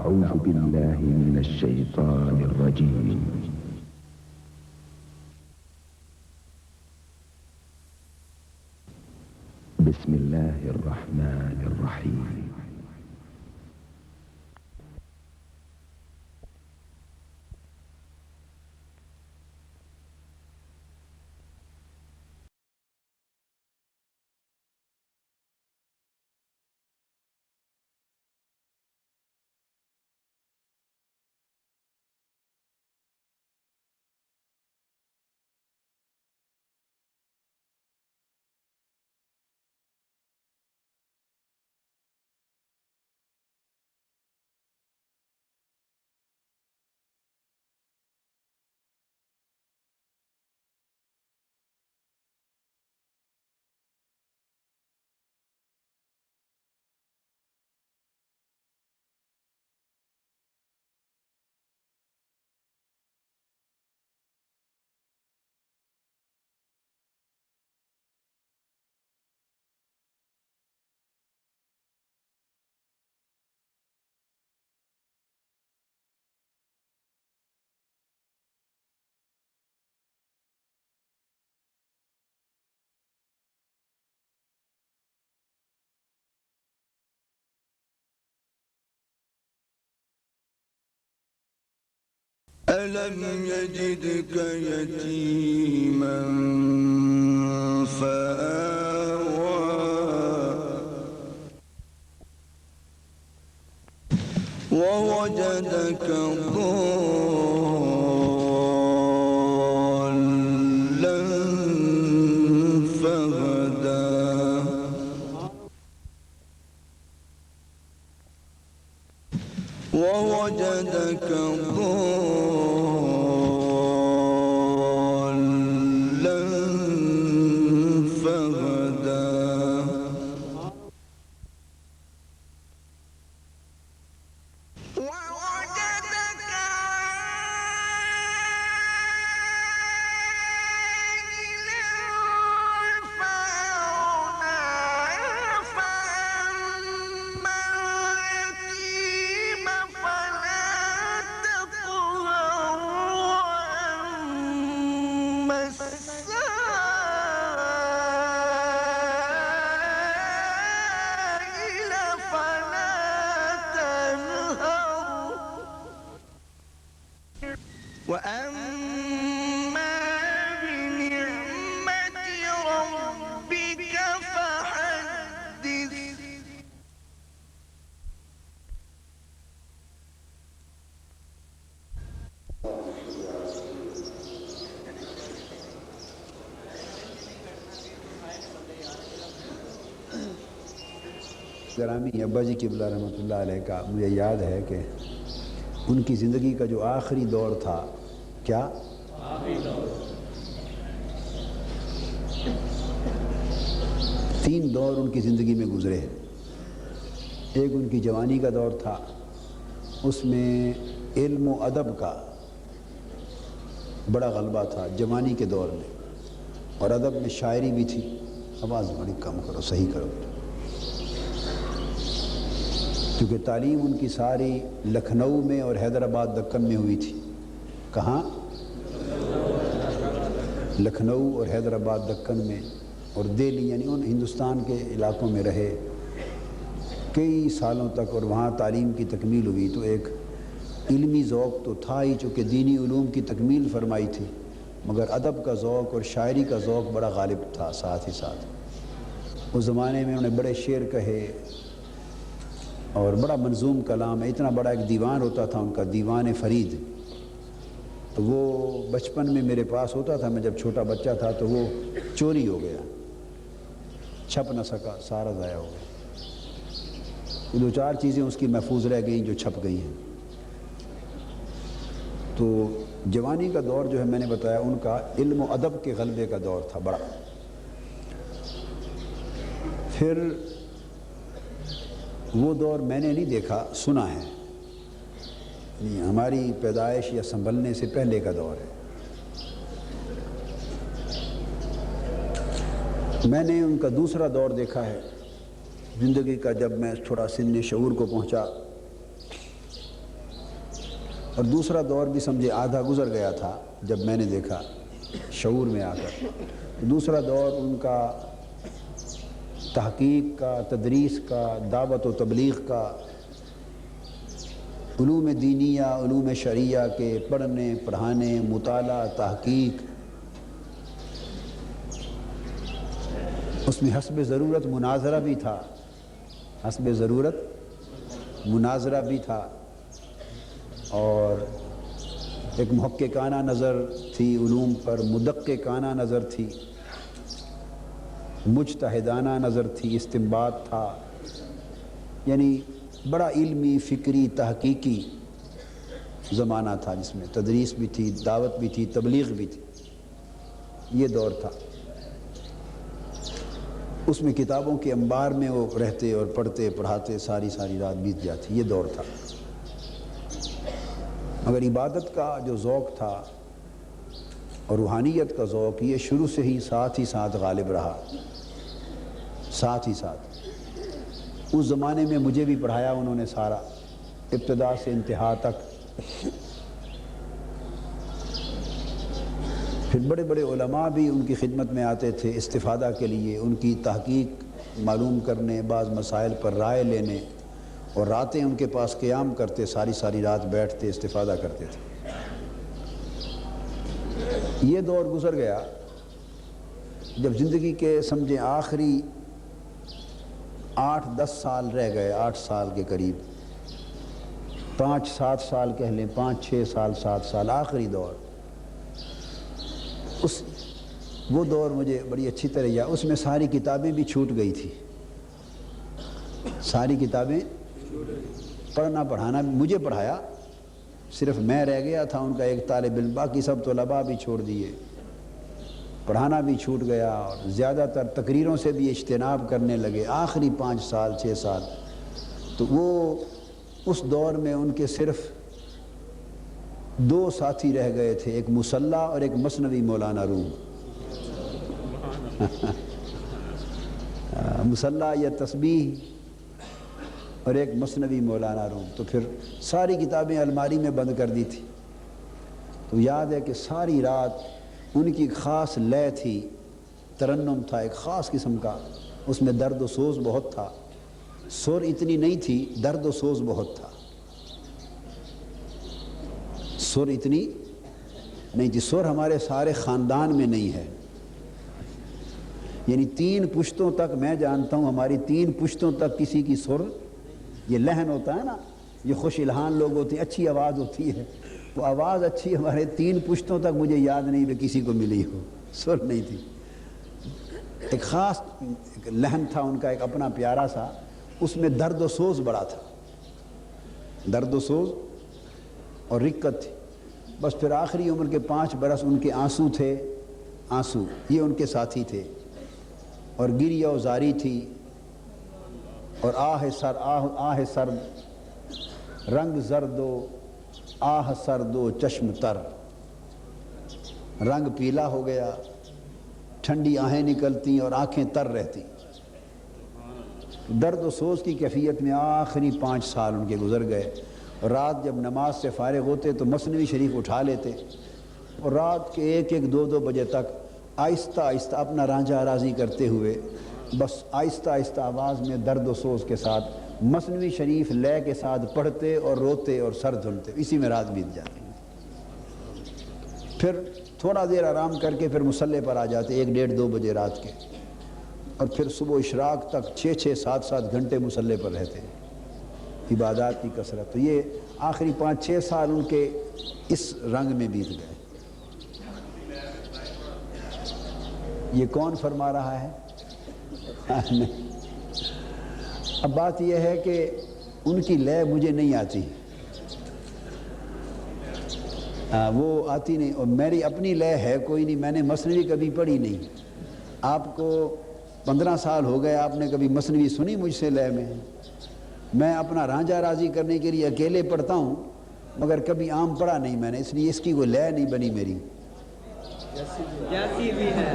أعوذ بالله من الشيطان الرجيم. بسم الله الرحمن الرحيم. ألم يجدك يتيما فآوى ووجدك ضالا فهدى ووجدك وأما بنعمة ربك فحدث. گرامی ابا جی قبلہ رحمۃ اللہ علیہ کا مجھے یاد ہے کہ ان کی زندگی کا جو آخری دور تھا، کیا آخری دور، 3 دور ان کی زندگی میں گزرے. ایک ان کی جوانی کا دور تھا، اس میں علم و ادب کا بڑا غلبہ تھا جوانی کے دور میں، اور ادب میں شاعری بھی تھی. آواز بڑی کم کرو، صحیح کرو، کیونکہ تعلیم ان کی ساری لکھنؤ میں اور حیدرآباد دکن میں ہوئی تھی. کہاں؟ لکھنؤ اور حیدرآباد دکن میں، اور دہلی، یعنی ان ہندوستان کے علاقوں میں رہے کئی سالوں تک، اور وہاں تعلیم کی تکمیل ہوئی. تو ایک علمی ذوق تو تھا ہی، چونکہ دینی علوم کی تکمیل فرمائی تھی، مگر ادب کا ذوق اور شاعری کا ذوق بڑا غالب تھا. ساتھ ہی ساتھ اس زمانے میں انہوں نے بڑے شعر کہے اور بڑا منظوم کلام ہے. اتنا بڑا ایک دیوان ہوتا تھا ان کا، دیوان فرید. تو وہ بچپن میں میرے پاس ہوتا تھا، میں جب چھوٹا بچہ تھا تو وہ چوری ہو گیا، چھپ نہ سکا، سارا ضائع ہو گیا. 2-4 چیزیں اس کی محفوظ رہ گئیں جو چھپ گئی ہیں. تو جوانی کا دور جو ہے میں نے بتایا ان کا علم و ادب کے غلبے کا دور تھا بڑا. پھر وہ دور میں نے نہیں دیکھا، سنا ہے، ہماری پیدائش یا سنبھلنے سے پہلے کا دور ہے. میں نے ان کا دوسرا دور دیکھا ہے زندگی کا، جب میں تھوڑا سن شعور کو پہنچا. اور دوسرا دور بھی سمجھے آدھا گزر گیا تھا جب میں نے دیکھا شعور میں آ کر. دوسرا دور ان کا تحقیق کا، تدریس کا، دعوت و تبلیغ کا، علوم دینیہ، علوم شرعیہ کے پڑھنے پڑھانے، مطالعہ، تحقیق، اس میں حسب ضرورت مناظرہ بھی تھا، حسب ضرورت مناظرہ بھی تھا، اور ایک محققانہ نظر تھی علوم پر، مدققانہ نظر تھی، مجتہدانہ نظر تھی، استنباط تھا، یعنی بڑا علمی، فکری، تحقیقی زمانہ تھا جس میں تدریس بھی تھی، دعوت بھی تھی، تبلیغ بھی تھی. یہ دور تھا. اس میں کتابوں کے انبار میں وہ رہتے اور پڑھتے پڑھاتے ساری رات بیت جاتی. یہ دور تھا. مگر عبادت کا جو ذوق تھا اور روحانیت کا ذوق، یہ شروع سے ہی ساتھ غالب رہا. ساتھ ہی ساتھ اس زمانے میں مجھے بھی پڑھایا انہوں نے سارا، ابتدا سے انتہا تک. پھر بڑے بڑے علماء بھی ان کی خدمت میں آتے تھے استفادہ کے لیے، ان کی تحقیق معلوم کرنے، بعض مسائل پر رائے لینے، اور راتیں ان کے پاس قیام کرتے، ساری رات بیٹھتے استفادہ کرتے تھے. یہ دور گزر گیا جب زندگی کے سمجھیں آخری 8-10 سال رہ گئے، 8 سال کے قریب، 5-7 سال کہہ لیں، 5-6 سال، 7 سال، آخری دور. وہ دور مجھے بڑی اچھی طرح یاد. اس میں ساری کتابیں بھی چھوٹ گئی تھی، ساری کتابیں، پڑھنا پڑھانا مجھے پڑھایا، صرف میں رہ گیا تھا ان کا ایک طالب علم، باقی سب طلباء بھی چھوڑ دیے، پڑھانا بھی چھوٹ گیا، اور زیادہ تر تقریروں سے بھی اجتناب کرنے لگے آخری 5 سال 6 سال. تو وہ اس دور میں ان کے صرف 2 ساتھی رہ گئے تھے، ایک مصلح اور ایک مثنوی مولانا روم. مصلح یا تسبیح اور ایک مثنوی مولانا روم. تو پھر ساری کتابیں الماری میں بند کر دی تھی. تو یاد ہے کہ ساری رات ان کی ایک خاص لے تھی، ترنم تھا ایک خاص قسم کا، اس میں درد و سوز بہت تھا. سر اتنی نہیں تھی، درد و سوز بہت تھا. سر اتنی نہیں تھی. سر ہمارے سارے خاندان میں نہیں ہے، یعنی 3 پشتوں تک میں جانتا ہوں، ہماری 3 پشتوں تک کسی کی سر، یہ لہن ہوتا ہے نا، یہ خوش الحان لوگ ہوتے ہیں، اچھی آواز ہوتی ہے، وہ آواز اچھی ہمارے 3 پشتوں تک مجھے یاد نہیں کہ کسی کو ملی ہو، سر نہیں تھی. ایک خاص لہن تھا ان کا، ایک اپنا پیارا سا، اس میں درد و سوز بڑا تھا، درد و سوز اور رقت تھی. بس پھر آخری عمر کے 5 برس ان کے آنسو تھے، آنسو یہ ان کے ساتھی تھے، اور گریہ و زاری تھی، اور آہ سر رنگ زرد و آہ سرد و چشم تر. رنگ پیلا ہو گیا، ٹھنڈی آہیں نکلتی اور آنکھیں تر رہتی. درد و سوز کی کیفیت میں آخری 5 سال ان کے گزر گئے. رات جب نماز سے فارغ ہوتے تو مثنوی شریف اٹھا لیتے، اور رات کے 1-1 2-2 بجے تک آہستہ آہستہ اپنا رانجھا راضی کرتے ہوئے، بس آہستہ آہستہ آواز میں درد و سوز کے ساتھ مثنوی شریف لے کے ساتھ پڑھتے اور روتے اور سر دھلتے. اسی میں رات بیت جاتی. پھر تھوڑا دیر آرام کر کے پھر مصلے پر آ جاتے 1-1.5-2 بجے رات کے، اور پھر صبح اشراق تک 6-6 7-7 گھنٹے مصلے پر رہتے، عبادات کی کثرت. تو یہ آخری 5-6 سال ان کے اس رنگ میں بیت گئے. یہ کون فرما رہا ہے؟ اب بات یہ ہے کہ ان کی لے مجھے نہیں آتی، وہ آتی نہیں، اور میری اپنی لے ہے کوئی نہیں، میں نے مثنوی کبھی پڑھی نہیں. آپ کو 15 سال ہو گئے، آپ نے کبھی مثنوی سنی مجھ سے لے میں اپنا رانجھا راضی کرنے کے لیے اکیلے پڑھتا ہوں، مگر کبھی عام پڑھا نہیں میں نے، اس لیے اس کی کوئی لے نہیں بنی میری. جیسی بھی ہے.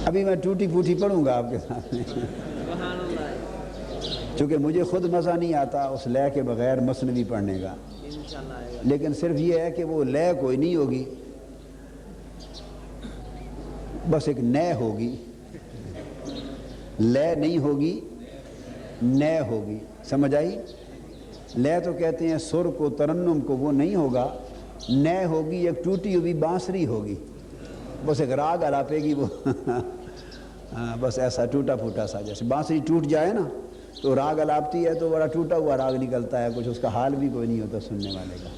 ابھی میں ٹوٹی پھوٹی پڑھوں گا آپ کے سامنے. چونکہ مجھے خود مزہ نہیں آتا اس لے کے بغیر مثنوی پڑھنے کا، لیکن صرف یہ ہے کہ وہ لے کوئی نہیں ہوگی، بس ایک نے ہوگی، لے نہیں ہوگی، نے ہوگی، سمجھ آئی؟ لے تو کہتے ہیں سر کو، ترنم کو، وہ نہیں ہوگا، نے ہوگی، ایک ٹوٹی ہوئی بانسری ہوگی، بس ایک راگ الاپے گی وہ بس ایسا ٹوٹا پھوٹا سا، جیسے بانسری ٹوٹ جائے نا تو راگ الاپتی ہے تو بڑا ٹوٹا ہوا راگ نکلتا ہے، کچھ اس کا حال بھی کوئی نہیں ہوتا سننے والے کا۔